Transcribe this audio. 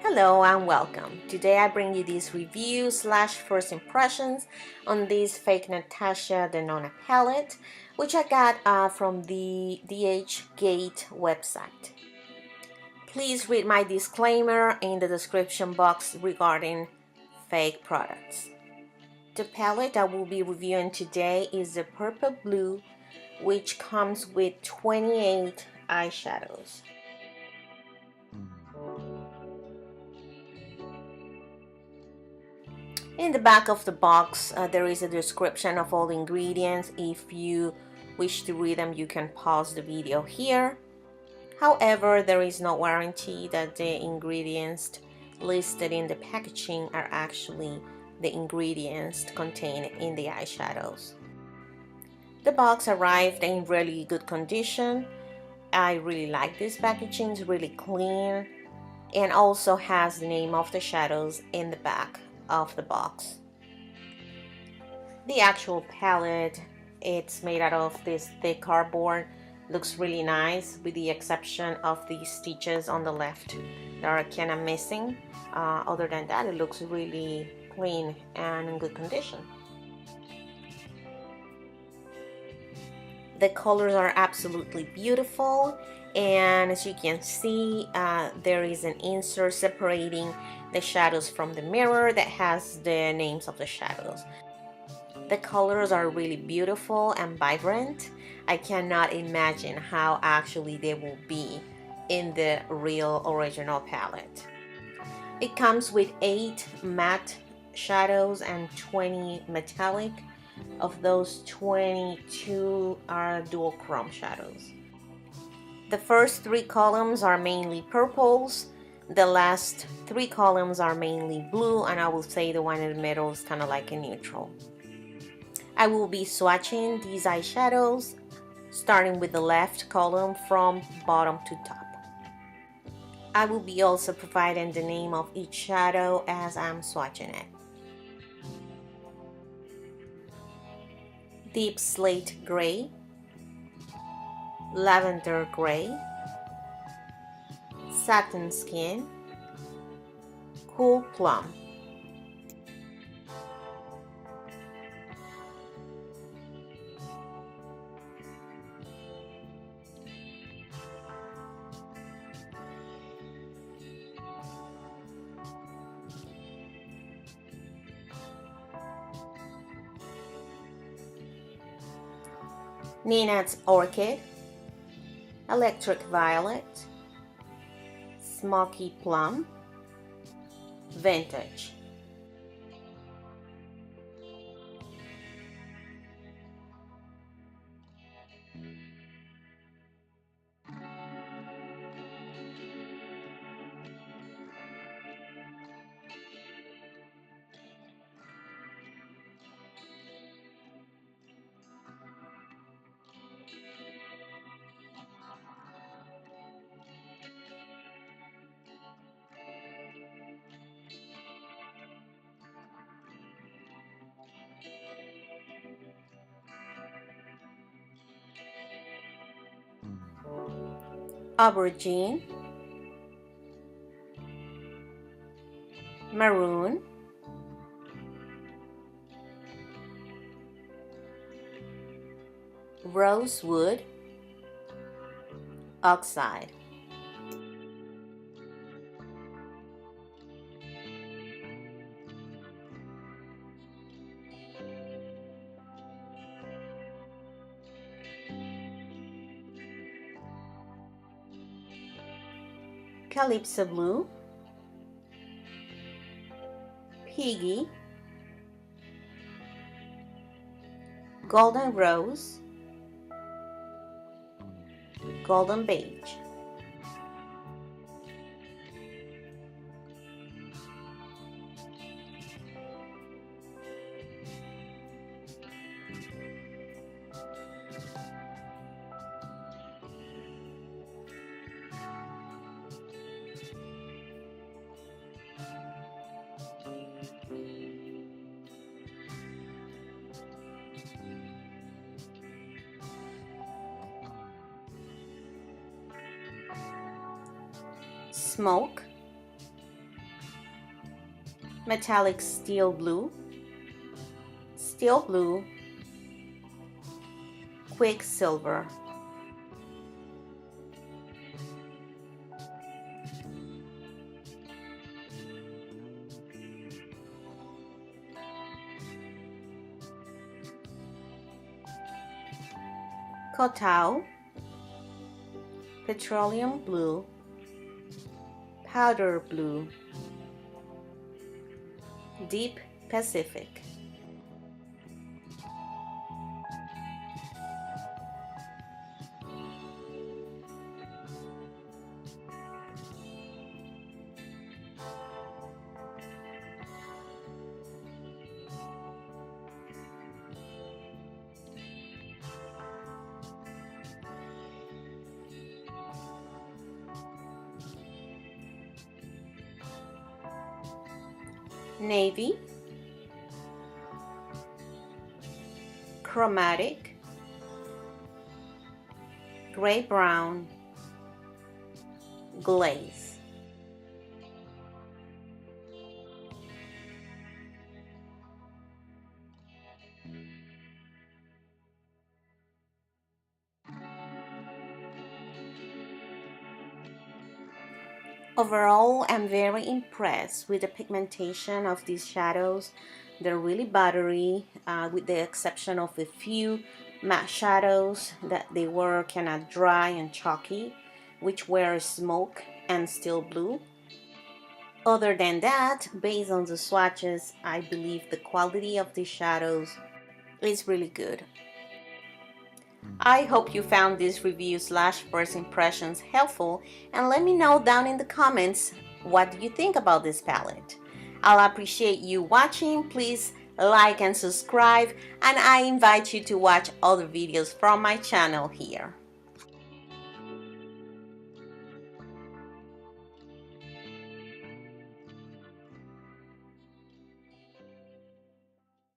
Hello and welcome. Today I bring you this review slash first impressions on this fake Natasha Denona palette, which I got from the DH website. Please read my disclaimer in the description box regarding fake products. The palette I will be reviewing today is the Purple Blue, which comes with 28 eyeshadows. In the back of the box, there is a description of all the ingredients. If you wish to read them, you can pause the video here. However, there is no warranty that the ingredients listed in the packaging are actually the ingredients contained in the eyeshadows. The box arrived in really good condition. I really like this packaging. It's really clean and also has the name of the shadows in the back of the box. The actual palette, it's made out of this thick cardboard, looks really nice with the exception of the stitches on the left that are kind of missing. Other than that, it looks really clean and in good condition. The colors are absolutely beautiful, and as you can see, there is an insert separating the shadows from the mirror that has the names of the shadows. The colors are really beautiful and vibrant. I cannot imagine how actually they will be in the real original palette. It comes with 8 matte shadows and 20 metallic. Of those, 22 are dual chrome shadows. The first 3 columns are mainly purples. The last 3 columns are mainly blue, and I will say the one in the middle is kind of like a neutral. I will be swatching these eyeshadows, starting with the left column from bottom to top. I will be also providing the name of each shadow as I'm swatching it. Deep Slate Gray, Lavender Gray, Satin Skin, Cool Plum. Nina's Orchid, Electric Violet, Smoky Plum, Vintage. Aubergine, Maroon, Rosewood, Oxide. Calypso Blue, Piggy, Golden Rose, Golden Beige. Smoke, metallic steel blue, quicksilver. Cotao, petroleum blue, powder blue, deep Pacific. Navy, chromatic, gray brown, glaze. Overall, I'm very impressed with the pigmentation of these shadows. They're really buttery, with the exception of a few matte shadows that they were kind of dry and chalky, which were smoke and steel blue. Other than that, based on the swatches, I believe the quality of these shadows is really good. I hope you found this review / first impressions helpful, and let me know down in the comments what do you think about this palette. I'll appreciate you watching. Please like and subscribe, and I invite you to watch other videos from my channel here.